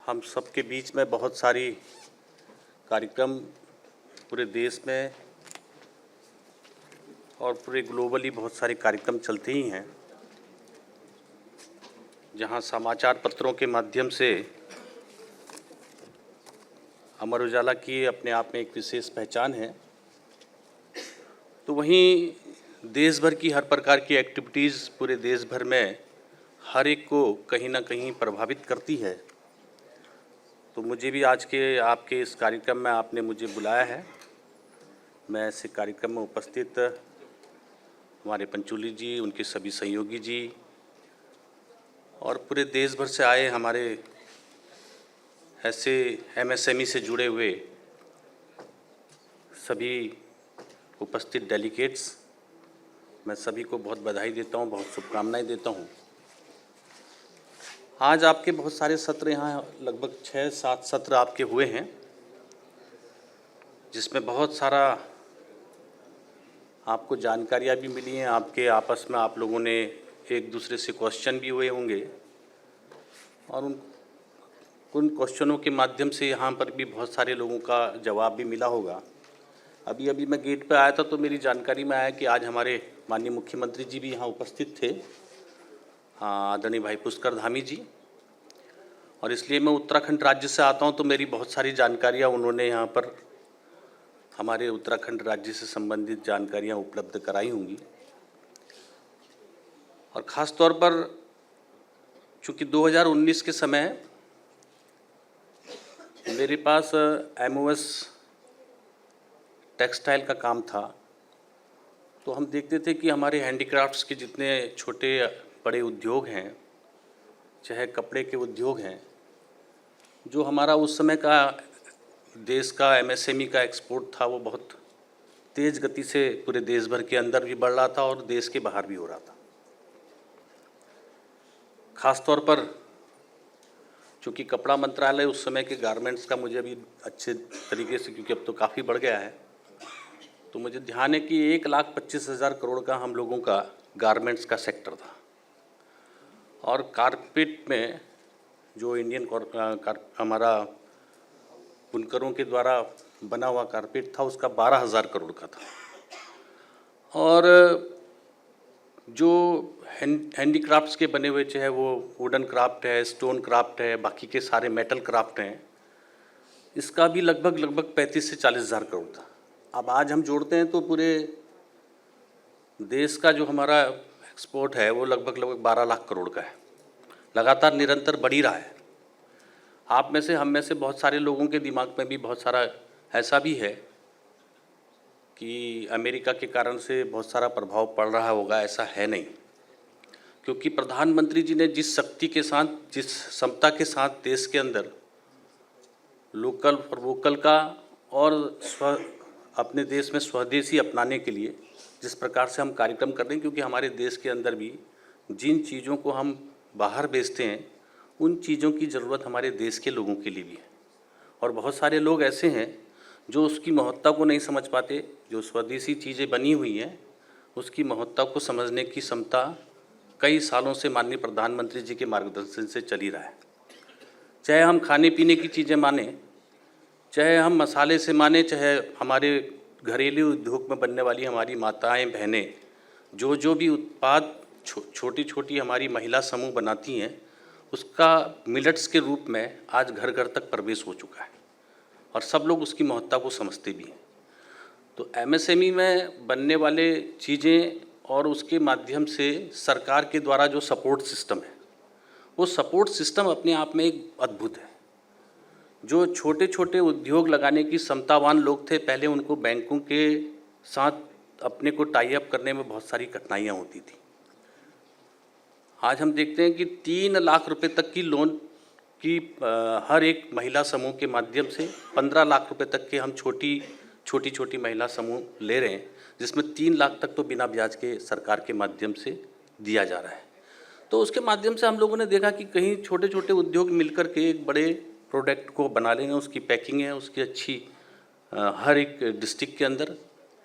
हम सबके बीच में बहुत सारी कार्यक्रम पूरे देश में और पूरे ग्लोबली बहुत सारे कार्यक्रम चलते ही हैं, जहां समाचार पत्रों के माध्यम से अमर उजाला की अपने आप में एक विशेष पहचान है, तो वहीं देश भर की हर प्रकार की एक्टिविटीज़ पूरे देश भर में हर एक को कहीं ना कहीं प्रभावित करती है। तो मुझे भी आज के आपके इस कार्यक्रम में आपने मुझे बुलाया है। मैं ऐसे कार्यक्रम में उपस्थित हमारे पंचोली जी, उनके सभी सहयोगी जी और पूरे देश भर से आए हमारे ऐसे एमएसएमई से जुड़े हुए सभी उपस्थित डेलीगेट्स, मैं सभी को बहुत बधाई देता हूँ, बहुत शुभकामनाएं देता हूँ। आज आपके बहुत सारे सत्र यहाँ लगभग 6-7 सत्र आपके हुए हैं, जिसमें बहुत सारा आपको जानकारियाँ भी मिली हैं। आपके आपस में आप लोगों ने एक दूसरे से क्वेश्चन भी हुए होंगे और उन क्वेश्चनों के माध्यम से यहाँ पर भी बहुत सारे लोगों का जवाब भी मिला होगा। अभी मैं गेट पे आया था तो मेरी जानकारी में आया कि आज हमारे माननीय मुख्यमंत्री जी भी यहाँ उपस्थित थे, आदरणीय भाई पुष्कर धामी जी, और इसलिए मैं उत्तराखंड राज्य से आता हूँ तो मेरी बहुत सारी जानकारियाँ उन्होंने यहाँ पर हमारे उत्तराखंड राज्य से संबंधित जानकारियाँ उपलब्ध कराई होंगी। और ख़ास तौर पर चूँकि 2019 के समय मेरे पास एमओएस टेक्सटाइल का काम था, तो हम देखते थे कि हमारे हैंडीक्राफ्ट्स के जितने छोटे बड़े उद्योग हैं, चाहे कपड़े के उद्योग हैं, जो हमारा उस समय का देश का एमएसएमई का एक्सपोर्ट था, वो बहुत तेज़ गति से पूरे देश भर के अंदर भी बढ़ रहा था और देश के बाहर भी हो रहा था। ख़ास तौर पर चूँकि कपड़ा मंत्रालय उस समय के गारमेंट्स का मुझे अभी अच्छे तरीके से, क्योंकि अब तो काफ़ी बढ़ गया है, तो मुझे ध्यान है कि 1,25,000 करोड़ का हम लोगों का गारमेंट्स का सेक्टर था। और कारपेट में जो इंडियन हमारा बुनकरों के द्वारा बना हुआ कारपेट था, उसका 12,000 करोड़ का था। और जो हैंडीक्राफ्ट्स के बने हुए, चाहे वो वुडन क्राफ्ट है, स्टोन क्राफ्ट है, बाकी के सारे मेटल क्राफ्ट हैं, इसका भी लगभग 35 से 40,000 करोड़ था। अब आज हम जोड़ते हैं तो पूरे देश का जो हमारा एक्सपोर्ट है वो लगभग 12 लाख करोड़ का है, लगातार निरंतर बढ़ ही रहा है। आप में से, हम में से बहुत सारे लोगों के दिमाग में भी बहुत सारा ऐसा भी है कि अमेरिका के कारण से बहुत सारा प्रभाव पड़ रहा होगा। ऐसा है नहीं, क्योंकि प्रधानमंत्री जी ने जिस शक्ति के साथ, जिस क्षमता के साथ देश के अंदर लोकल फॉर वोकल का और अपने देश में स्वदेशी अपनाने के लिए जिस प्रकार से हम कार्यक्रम कर रहे हैं, क्योंकि हमारे देश के अंदर भी जिन चीज़ों को हम बाहर बेचते हैं, उन चीज़ों की ज़रूरत हमारे देश के लोगों के लिए भी है। और बहुत सारे लोग ऐसे हैं जो उसकी महत्ता को नहीं समझ पाते। जो स्वदेशी चीज़ें बनी हुई हैं, उसकी महत्ता को समझने की क्षमता कई सालों से माननीय प्रधानमंत्री जी के मार्गदर्शन से चल ही रहा है। चाहे हम खाने पीने की चीज़ें माने, चाहे हम मसाले से माने, चाहे हमारे घरेलू उद्योग में बनने वाली हमारी माताएं बहनें जो भी उत्पाद छोटी छोटी हमारी महिला समूह बनाती हैं, उसका मिलेट्स के रूप में आज घर घर तक प्रवेश हो चुका है और सब लोग उसकी महत्ता को समझते भी हैं। तो एमएसएमई में बनने वाले चीज़ें और उसके माध्यम से सरकार के द्वारा जो सपोर्ट सिस्टम है, वो सपोर्ट सिस्टम अपने आप में एक अद्भुत है। जो छोटे छोटे उद्योग लगाने की क्षमतावान लोग थे, पहले उनको बैंकों के साथ अपने को टाई अप करने में बहुत सारी कठिनाइयाँ होती थी। आज हम देखते हैं कि 3 लाख रुपए तक की लोन की हर एक महिला समूह के माध्यम से 15 लाख रुपए तक के हम छोटी महिला समूह ले रहे हैं, जिसमें 3 लाख तक तो बिना ब्याज के सरकार के माध्यम से दिया जा रहा है। तो उसके माध्यम से हम लोगों ने देखा कि कहीं छोटे छोटे उद्योग मिलकर के एक बड़े प्रोडक्ट को बना लेंगे, उसकी पैकिंग है, उसकी अच्छी हर एक डिस्ट्रिक्ट के अंदर,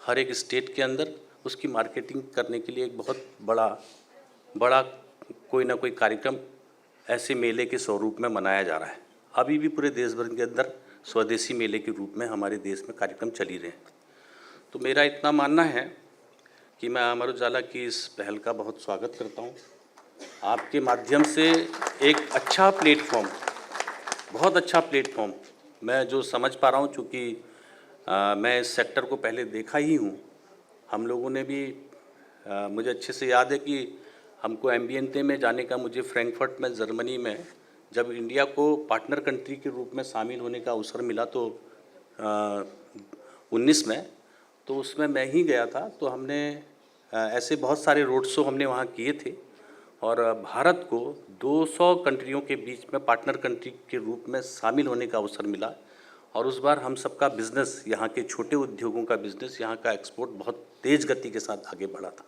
हर एक स्टेट के अंदर उसकी मार्केटिंग करने के लिए एक बहुत बड़ा कोई ना कोई कार्यक्रम ऐसे मेले के स्वरूप में मनाया जा रहा है। अभी भी पूरे देश भर के अंदर स्वदेशी मेले के रूप में हमारे देश में कार्यक्रम चल ही रहे हैं। तो मेरा इतना मानना है कि मैं अमर उजाला की इस पहल का बहुत स्वागत करता हूँ। आपके माध्यम से एक अच्छा प्लेटफॉर्म, बहुत अच्छा प्लेटफॉर्म मैं जो समझ पा रहा हूँ, चूँकि मैं इस सेक्टर को पहले देखा ही हूँ। हम लोगों ने भी मुझे अच्छे से याद है कि हमको एम्बिएंटे में जाने का, मुझे फ्रैंकफर्ट में जर्मनी में जब इंडिया को पार्टनर कंट्री के रूप में शामिल होने का अवसर मिला तो 19 में, तो उसमें मैं ही गया था। तो हमने ऐसे बहुत सारे रोड शो हमने वहाँ किए थे और भारत को 200 कंट्रियों के बीच में पार्टनर कंट्री के रूप में शामिल होने का अवसर मिला। और उस बार हम सबका बिज़नेस, यहाँ के छोटे उद्योगों का बिज़नेस, यहाँ का एक्सपोर्ट बहुत तेज़ गति के साथ आगे बढ़ा था।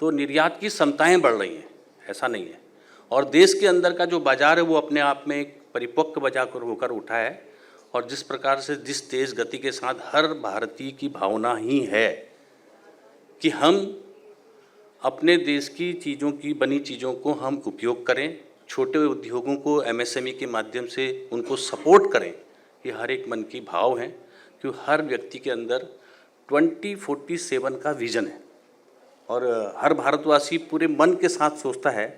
तो निर्यात की क्षमताएँ बढ़ रही हैं, ऐसा नहीं है। और देश के अंदर का जो बाज़ार है वो अपने आप में एक परिपक्व बाजार होकर उठा है। और जिस प्रकार से, जिस तेज़ गति के साथ हर भारतीय की भावना ही है कि हम अपने देश की चीज़ों की बनी चीज़ों को हम उपयोग करें, छोटे उद्योगों को एमएसएमई के माध्यम से उनको सपोर्ट करें, ये हर एक मन की भाव है। क्योंकि हर व्यक्ति के अंदर 2047 का विज़न है और हर भारतवासी पूरे मन के साथ सोचता है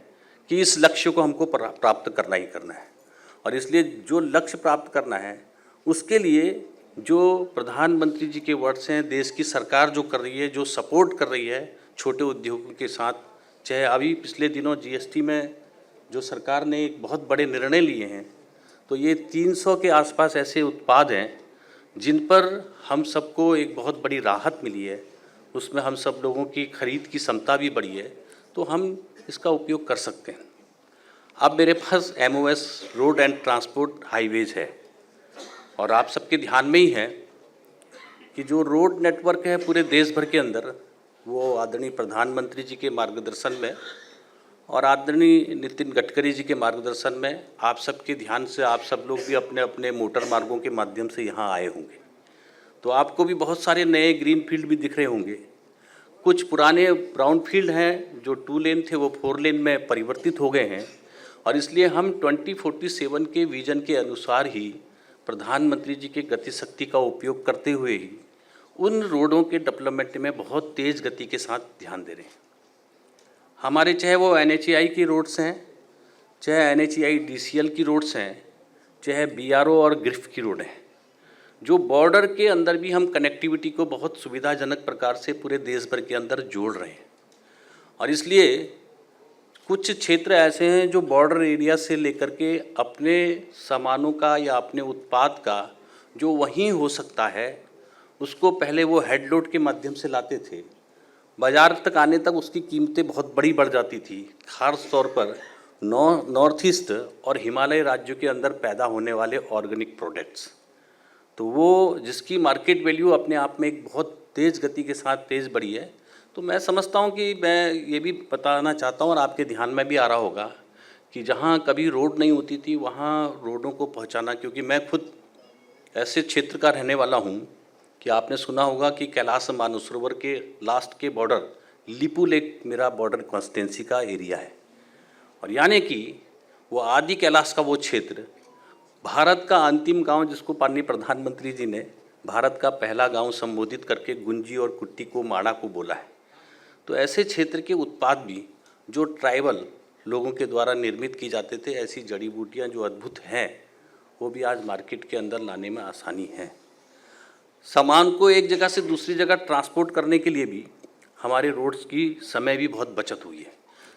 कि इस लक्ष्य को हमको प्राप्त करना ही करना है। और इसलिए जो लक्ष्य प्राप्त करना है उसके लिए जो प्रधानमंत्री जी के वर्ड्स हैं, देश की सरकार जो कर रही है, जो सपोर्ट कर रही है छोटे उद्योगों के साथ, चाहे अभी पिछले दिनों जीएसटी में जो सरकार ने एक बहुत बड़े निर्णय लिए हैं, तो ये 300 के आसपास ऐसे उत्पाद हैं जिन पर हम सबको एक बहुत बड़ी राहत मिली है। उसमें हम सब लोगों की खरीद की क्षमता भी बढ़ी है, तो हम इसका उपयोग कर सकते हैं। अब मेरे पास MOS road and transport highways है और आप सबके ध्यान में ही है कि जो रोड नेटवर्क है पूरे देश भर के अंदर, वो आदरणीय प्रधानमंत्री जी के मार्गदर्शन में और आदरणीय नितिन गडकरी जी के मार्गदर्शन में, आप सबके ध्यान से आप सब लोग भी अपने अपने मोटर मार्गों के माध्यम से यहाँ आए होंगे। तो आपको भी बहुत सारे नए ग्रीन फील्ड भी दिख रहे होंगे। कुछ पुराने ब्राउन फील्ड हैं जो 2 लेन थे, वो 4 लेन में परिवर्तित हो गए हैं। और इसलिए हम 2047 के विज़न के अनुसार ही प्रधानमंत्री जी के गति शक्ति का उपयोग करते हुए ही उन रोडों के डेवलपमेंट में बहुत तेज़ गति के साथ ध्यान दे रहे हैं। हमारे चाहे वो NHAI की रोड्स हैं, चाहे NHAI DCL की रोड्स हैं, चाहे BRO और ग्रिफ की रोड हैं, जो बॉर्डर के अंदर भी हम कनेक्टिविटी को बहुत सुविधाजनक प्रकार से पूरे देश भर के अंदर जोड़ रहे हैं। और इसलिए कुछ क्षेत्र ऐसे हैं जो बॉर्डर एरिया से लेकर के अपने सामानों का या अपने उत्पाद का जो वहीं हो सकता है, उसको पहले वो हेड लोड के माध्यम से लाते थे, बाज़ार तक आने तक उसकी कीमतें बहुत बड़ी बढ़ जाती थी। खास तौर पर नॉर्थ ईस्ट और हिमालय राज्यों के अंदर पैदा होने वाले ऑर्गेनिक प्रोडक्ट्स, तो वो जिसकी मार्केट वैल्यू अपने आप में एक बहुत तेज़ गति के साथ तेज़ बढ़ी है। तो मैं समझता हूँ कि मैं ये भी बताना चाहता हूँ और आपके ध्यान में भी आ रहा होगा कि जहाँ कभी रोड नहीं होती थी वहाँ रोडों को पहुँचाना, क्योंकि मैं खुद ऐसे क्षेत्र का रहने वाला हूँ कि आपने सुना होगा कि कैलाश मानसरोवर के लास्ट के बॉर्डर लिपू लेक मेरा बॉर्डर कॉन्स्टिट्यूंसी का एरिया है। और यानी कि वो आदि कैलाश का वो क्षेत्र, भारत का अंतिम गांव जिसको माननीय प्रधानमंत्री जी ने भारत का पहला गांव संबोधित करके गुंजी और कुट्टी को माड़ा को बोला है। तो ऐसे क्षेत्र के उत्पाद भी जो ट्राइबल लोगों के द्वारा निर्मित की जाते थे, ऐसी जड़ी बूटियाँ जो अद्भुत हैं, वो भी आज मार्केट के अंदर लाने में आसानी है। सामान को एक जगह से दूसरी जगह ट्रांसपोर्ट करने के लिए भी हमारे रोड्स की समय भी बहुत बचत हुई है।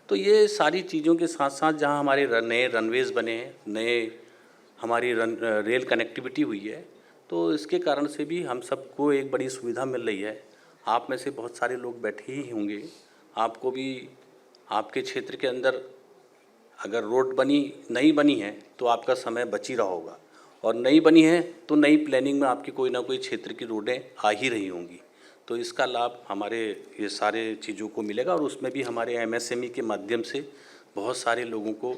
तो ये सारी चीज़ों के साथ साथ जहाँ हमारे नए रनवेज बने हैं, नए हमारी रेल कनेक्टिविटी हुई है, तो इसके कारण से भी हम सबको एक बड़ी सुविधा मिल रही है। आप में से बहुत सारे लोग बैठे ही होंगे, आपको भी आपके क्षेत्र के अंदर अगर रोड नई बनी है तो आपका समय बच ही रहा होगा, और नई बनी है तो नई प्लानिंग में आपकी कोई ना कोई क्षेत्र की रोडें आ ही रही होंगी। तो इसका लाभ हमारे ये सारे चीज़ों को मिलेगा और उसमें भी हमारे MSME के माध्यम से बहुत सारे लोगों को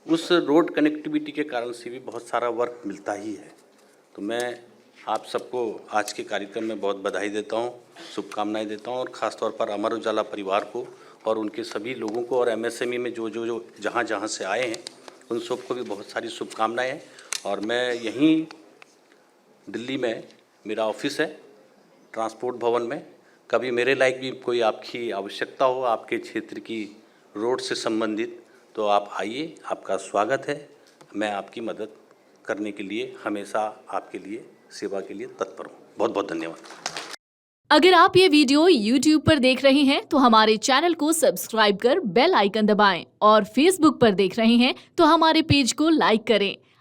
उस रोड कनेक्टिविटी के कारण से भी बहुत सारा वर्क मिलता ही है। तो मैं आप सबको आज के कार्यक्रम में बहुत बधाई देता हूँ, शुभकामनाएं देता हूँ, और ख़ास तौर पर अमर उजाला परिवार को और उनके सभी लोगों को और MSME में जो जहाँ से आए हैं उन सबको भी बहुत सारी शुभकामनाएं हैं। और मैं यहीं दिल्ली में मेरा ऑफिस है ट्रांसपोर्ट भवन में। कभी मेरे लायक भी कोई आपकी आवश्यकता हो आपके क्षेत्र की रोड से संबंधित, तो आप आइए, आपका स्वागत है। मैं आपकी मदद करने के लिए हमेशा आपके लिए सेवा के लिए तत्पर हूँ। बहुत बहुत धन्यवाद। अगर आप ये वीडियो YouTube पर देख रहे हैं तो हमारे चैनल को सब्सक्राइब कर बेल आइकन दबाएं और Facebook पर देख रहे हैं तो हमारे पेज को लाइक करें।